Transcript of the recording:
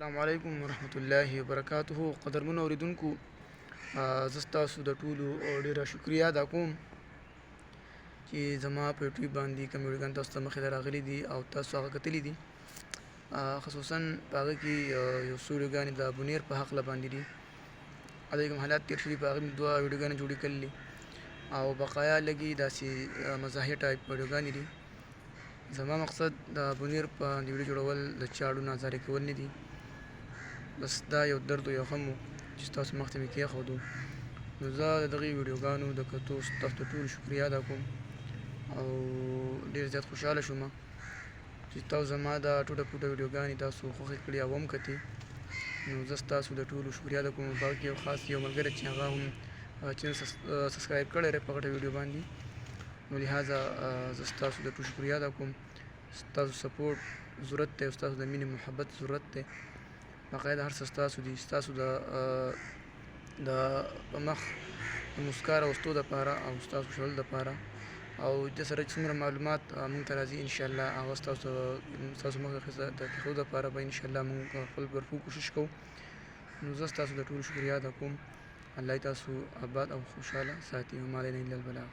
السلام علیکم ورحمت الله وبرکاته. قدرمن اوریدونکو، زه ستاسو د ټولو ډیره شکریا ادا کوم چې زما په یوټیوب باندې کوم ویډیوګانې تاسو ته مخې ته راغلي دي او تاسو هغه کتلي دي. خصوصا په هغه کې یو څو ویډیوګانې د بونیر په هکله باندې دي. هلته کوم حالات تېر شوي په هغې مې 2 ویډیوګانې جوړې کړلې دي او بقایا لږې داسې مزاحیه ټایپ ویډیوګانې دي. زما مقصد د بونیر په ویډیو جوړول د چا اړونه ازارې کول نه دي، بس دا یو درد او یو غم و چې ستاسو مخ ته مې کېښودو. نو زه د دغې ویډیوګانو د کتو تاسو ته ټولو شکریا ادا کوم او ډېر زیات خوشحاله شوم چې تاسو زما دا ټوټه پوټه ویډیوګانې تاسو خوښې کړي او وکتې. نو زه ستاسو د ټولو شکریا ادا کوم. په هغه کې یو خاص یو ملګری چې هغه هم چینل سبسکرایب کړی دی په غټه ویډیو باندې، نو لهذا زه ستاسو د ټولو شکریا ادا کوم. ستاسو سپورټ ضرورت دی او ستاسو د مینې محبت ضرورت دی. باقاعده هر څه ستاسو دي، ستاسو د په مخ د موسکا راوستو دپاره او ستاسو خوشحالولو دپاره او د سره چې څومره معلومات موږ ته راځي انشاءالله هغه ستاسو مخ ته کېښودو دپاره به انشاءالله موږ خپل بھرپور کوشش کوو. نو زه ستاسو د ټولو شکریا ادا کوم. الله تاسو آباد او خوشحاله ساتي. وما علینا الا البلاغ.